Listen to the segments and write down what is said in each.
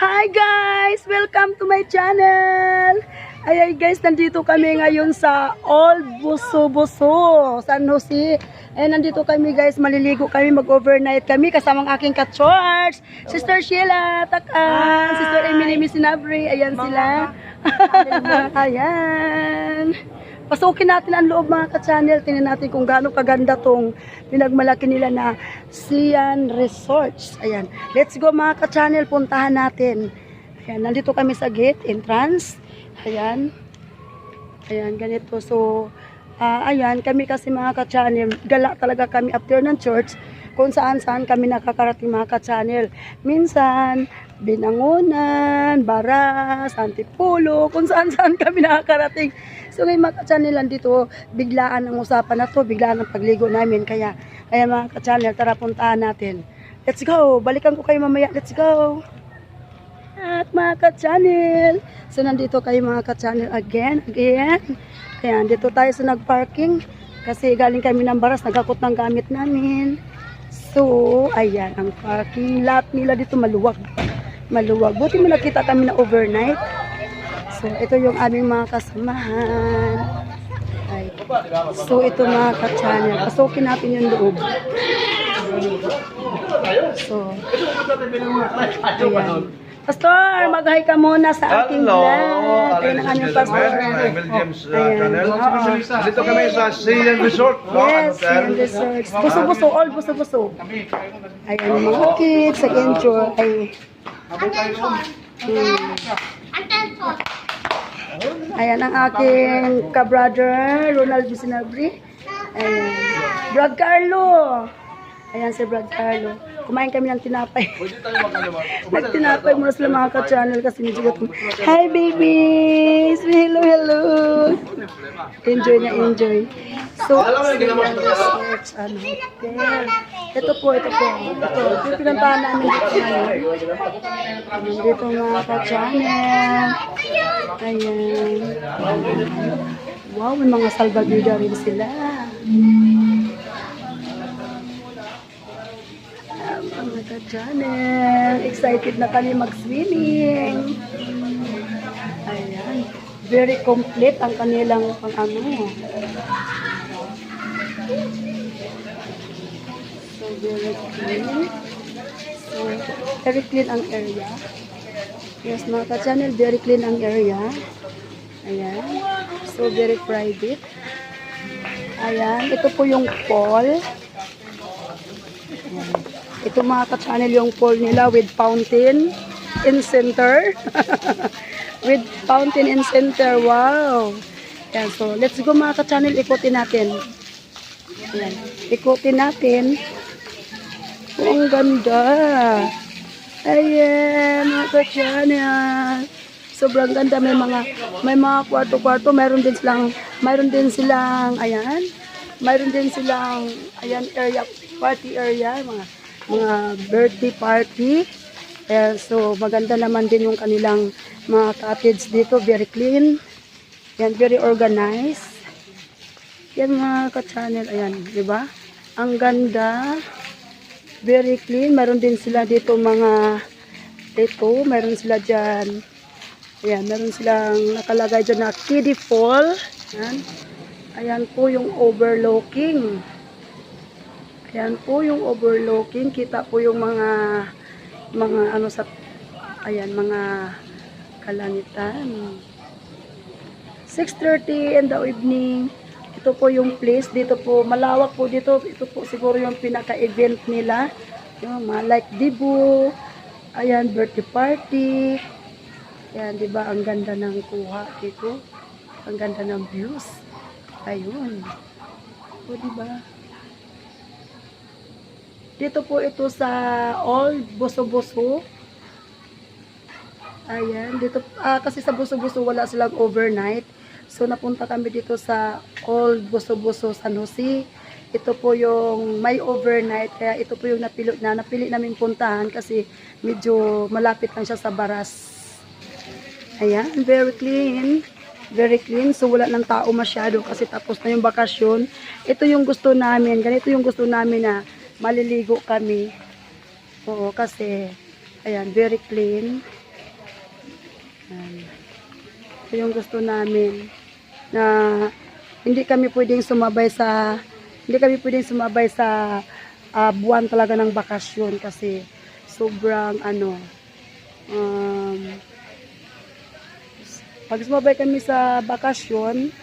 Hi guys! Welcome to my channel! Ayan guys, nandito kami ngayon sa Old Buso-Buso, San Jose. Ayan, nandito kami guys, maliligo kami, mag-overnight kami kasamang aking ka-church. Sister Sheila, Takan, Sister Emily Misinabri, ayan sila. Ayan. Pasukin natin ang loob mga ka-channel. Tingnan natin kung gaano kaganda tong pinagmalaki nila na Sian Resorts. Ayan. Let's go mga ka-channel. Puntahan natin. Ayan. Nandito kami sa gate entrance. Ayan. Ayan. Ganito. So, ayan. Kami kasi mga ka-channel. Gala talaga kami after ng church. Kung saan-saan kami nakakarating mga ka-channel. Minsan, Binangonan, Baras, Antipolo, kung saan-saan kami nakakarating. So ngayon mga ka-channel, dito biglaan ang usapan na to, biglaan ang pagligo namin. Kaya mga ka-channel, tara puntahan natin. Let's go! Balikan ko kayo mamaya. Let's go! At mga ka-channel, so nandito kayo mga ka-channel again. Ayan, dito tayo sa nag-parking. Kasi galing kami ng Baras, nagakot ng gamit namin. So, ayan, ang parking lot nila dito maluwag. Maluwag. Buti mo nakita kami na overnight. So, ito yung aming mga kasamahan. Ay. So, ito mga ka-channel. Pasukin natin yung loob. So, ayan. Pastor, mag-hi ka muna sa aking vlog. Ayan ang aming pastor. Dito kami sa Sian Resort. Yes, Sian Resort. Buso-buso, all buso-buso. Ayan yung mga kids, nag-enjoy. Ayan ang aking ka-brother, Ronald Bisinabri. Ayan. Brad Carlo. Ayan si Brad Carlo. Kumain kami ng tinapay. Nagtinapay muna sila mga ka-channel kasi medyo gutom. Hi babies! Hello, hello! Enjoy na enjoy. So, ito po. Ito yung pinuntahan namin dito ngayon. Dito mga ka-channel. Ayan. Wow, may mga salvavida rin sila. Mga ka-channel, excited na kami mag-swimming. Ayan, very complete ang kanilang pang-ano. So, very clean. So, very clean ang area. Yes, mga ka-channel, very clean ang area. Ayan. So, very private. Ayan, ito po yung pool. Ayan. Ito mga ka-channel yung pool nila with fountain in center. With fountain in center. Wow! Yan, so, let's go mga ka-channel. Ikutin natin. Yan. Ikutin natin. Oh, ang ganda. Ayan, mga ka-channel. Sobrang ganda. May mga kwarto-kwarto. Mayroon din silang, ayan. Mayroon din silang, ayan, area, party area. Mga birthday party. So, maganda naman din yung kanilang mga cottage dito. Very clean. Yan, very organized. Yan mga ka-channel. Ayan, di ba? Ang ganda. Very clean. Meron din sila dito meron sila dyan. Ayan, meron silang nakalagay dyan na kiddie pool. Ayan. Ayan po yung overlooking. Ayan po yung overlooking. Kita po yung mga ano sa, ayan, mga kalangitan. 6:30 in the evening. Ito po yung place. Dito po, malawak po dito. Ito po siguro yung pinaka-event nila. Yung mga like Dibu. Ayan, birthday party. Ayan, diba? Ang ganda ng kuha dito. Ang ganda ng views. Ayun. O, diba? Dito po ito sa Old Buso-Buso. Ayan, dito kasi sa Buso-Buso wala silang overnight. So napunta kami dito sa Old Buso-Buso, San Jose. Ito po yung may overnight. Kaya ito po yung napili namin puntahan kasi medyo malapit lang siya sa Baras. Ayan, very clean. Very clean. So wala ng tao masyado kasi tapos na yung bakasyon. Ito yung gusto namin. Ganito yung gusto namin na maliligo kami. Oo, kasi ayan, very clean. Yan. Ito yung gusto namin na hindi kami pwedeng sumabay sa buwan talaga ng bakasyon kasi sobrang pag sumabay kami sa bakasyon,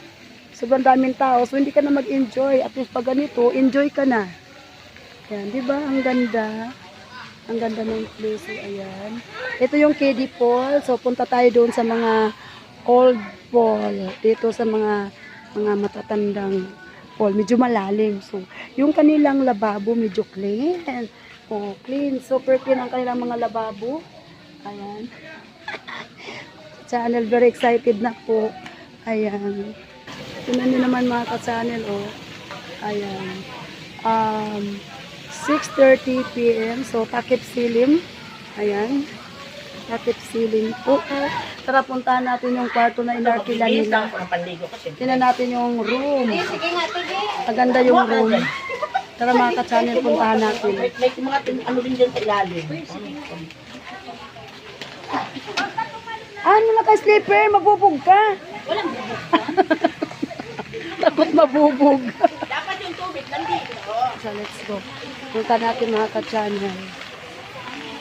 sobrang daming tao, so hindi ka na mag-enjoy. At least pag ganito, enjoy ka na. Yan, di ba? Ang ganda. Ang ganda ng place. So, ayan. Ito yung kiddie pool. So, punta tayo doon sa mga old pool. Dito sa mga matatandang pool. Medyo malalim. So, yung kanilang lababo, medyo clean. Oh, clean. Super clean ang kanilang mga lababo. Ayan. Channel, very excited na po. Ayan. Tingnan nyo naman mga ka-channel, oh. Ayan. 6:30 p.m. So, takip silim. Ayan. Takip silim po. Tara, puntahan natin yung kwarto na inarkila nila. Tingnan natin yung room. Maganda yung room. Tara mga ka-channel, puntahan natin. May mga ano rin dyan sa ilalim. Ano naka-slipper? Mabubog ka. Walang bubog. Takot mabubog. Dapat yung tubig nandito. So, let's go. Punta natin mga ka-channel.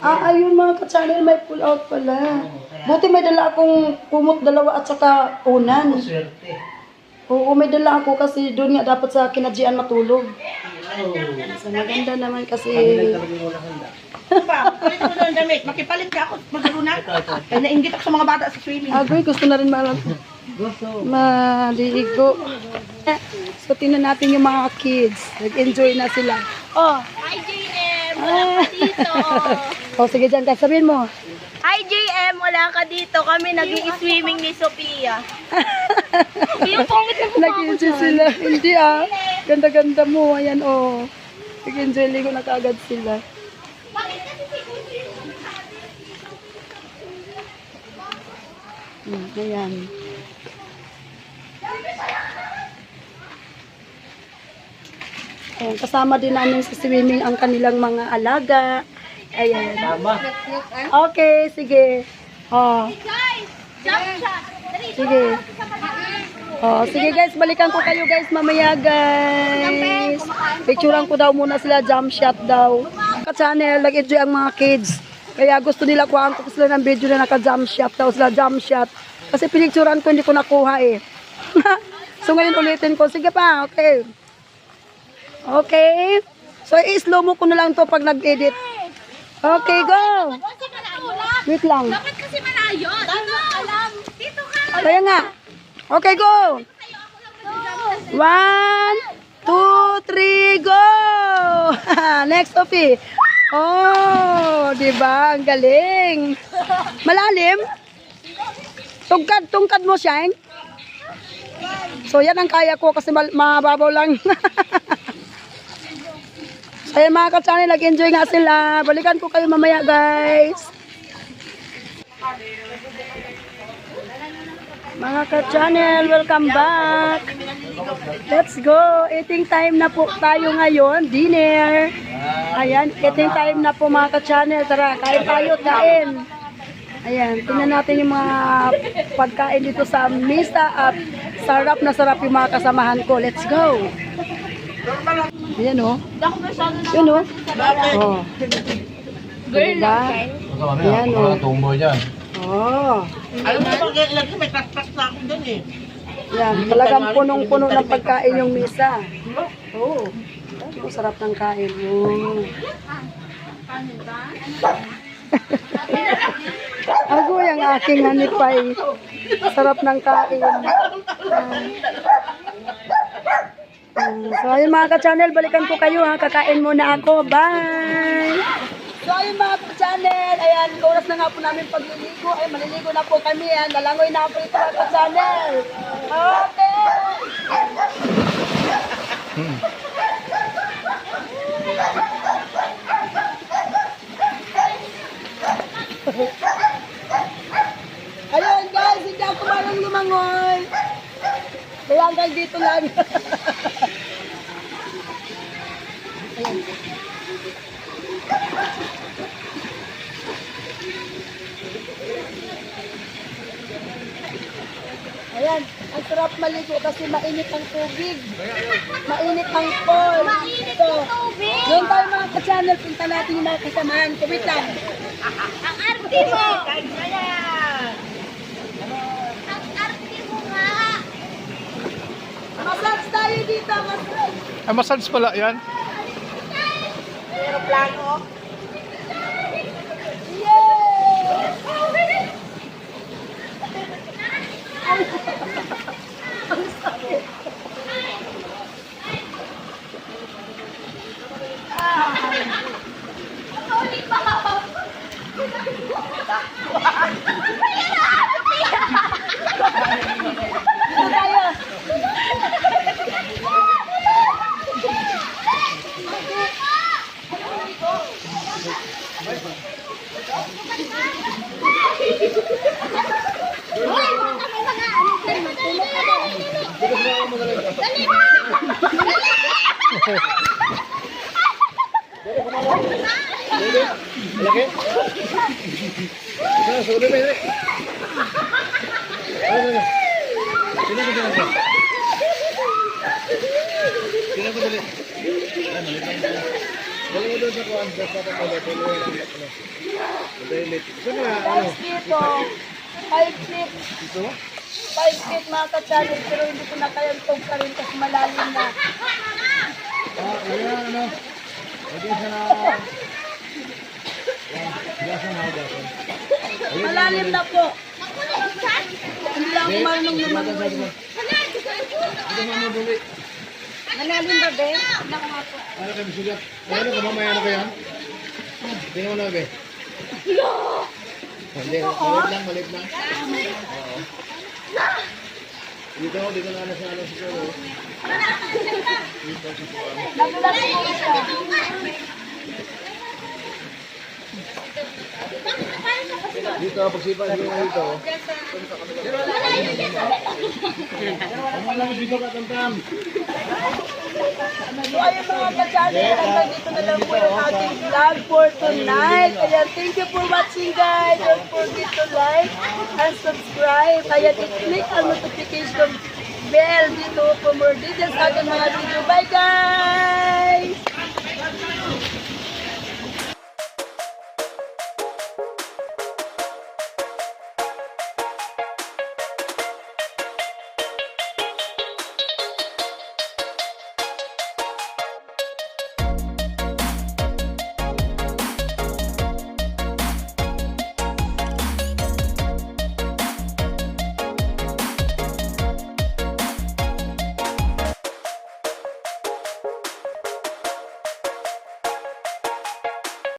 Ayun mga ka-channel, may pull out pala. Buti may dala akong kumot dalawa at saka unan. Oo, may dala ako kasi doon nga dapat sa kinadjian matulog. So, maganda naman kasi... Pa, palit mo ng damit. Makipalit ka ako. Magalo na. Ay, nainggit ako sa mga bata sa swimming. Agoy, gusto na rin maligo. So, tingnan natin yung mga kids. Nag-enjoy na sila. Oh! Hi JM, wala ka dito. Oh, sige dyan, guys. Sabihin mo. Hi JM, wala ka dito. Kami nag-i-swimming ni Sophia. Yung pangit na mukha ko Nag-enjoy sila. Hindi Ganda-ganda mo. Ayan, oh. Nag-enjoy. Ligo na kaagad sila. Ayan. Ayan. Kasama din namin sa swimming ang kanilang mga alaga. Ayan. Okay, sige. Oh, Guys, jump shot. Dali, sige. Oh, sige guys, balikan ko kayo guys mamaya guys. Picturean ko daw muna sila, jump shot daw. Ka-channel, nag-enjoy ang mga kids. Kaya gusto nila kuhaan ko sila ng video na naka-jump shot daw sila, jump shot. Kasi pinicturean ko, hindi ko nakuha eh. So ngayon ulitin ko. Sige pa, okay. Okay. So i-slow mo ko na lang to pag nag-edit. Okay, go. Wait lang. Bakit kasi malayo? Ano? Alam. Dito ka. Kaya nga. Okay, go. 1, 2, 3, go! Next, Sophie. Oh, di ba? Ang galing. Malalim? Tungkad mo, Shine. So, yan ang kaya ko kasi mababaw lang. So, yan mga ka-channel, nag-enjoy nga sila. Balikan ko kayo mamaya, guys. Mga ka-channel, welcome back. Let's go. Eating time na po tayo ngayon. Dinner. Ayan, eating time na po mga ka-channel. Tara, kain tayo, kain. Ayan, tingnan natin yung mga pagkain dito sa mesa at sarap na sarap yung mga kasamahan ko. Let's go. Ayan o. Ayan o. Oh. Diba? Ayan o. Oh. Alam mo, pag lagi may tas-tas na ako dun eh. Yan, talagang punong-puno ng pagkain yung mesa. Oo. Oh, sarap ng kain. Oh. Ako yung aking hanipay. Sarap ng kain. So ayun mga ka-channel, balikan ko kayo ha. Kakain muna ako. Bye! So ayun mga ka-channel, ayan, oras na nga po namin pagliligo. Ay, maliligo na po kami. Ayan, nalangoy na po ito mga ka-channel. Okay! Ayun guys, hindi ako marang lumangoy. Kaya hanggang dito lang. Ayan. Ayan, ang sarap maligo kasi mainit ang tubig. Mainit ang pool. Mainit So, ang tubig. doon tayo mga ka-channel, punta natin yung mga kasamahan. Kumit lang. Ang arte mo! Ang arte mo nga! Massage tayo dito, massage. Ay, massage pala yan. Aeroplano. Yay! Ulit pa ako! Dito tayo. Laki? Sana, sulit mo yun. Ano? Sino ko dito? Sino ko dito? Dali mo doon sa kuwan. Basta ka pala. Tuloy lang. Dali. Sino na? Ano? Dito, 5 feet. Dito? 5 feet mga ka-channel, pero hindi ko na kayang tugka rin kasi malalim na. Ayan, ano? Pwede siya na... Gasan na, gasan. Malalim na po. Hindi lang ako marunong lumangoy. Ito mo duli. Malalim ba, be? Hindi ako nga po. Ano kayo bisugat? Ano ka mamaya na kaya? Tingnan mo na, be. Hindi, maliit lang. Oo. Dito na ano sa ano siguro. Nagulat po siya. Dito, pagsipan siguro dito. Ano lang dito ka, Tamtam? So ayun mga ka-channel, hanggang dito na lang po yung ating vlog for tonight. Ayan, thank you for watching guys. Don't forget to like and subscribe. Ayan, i-click ang notification bell dito for more details sa ating mga video. Bye guys!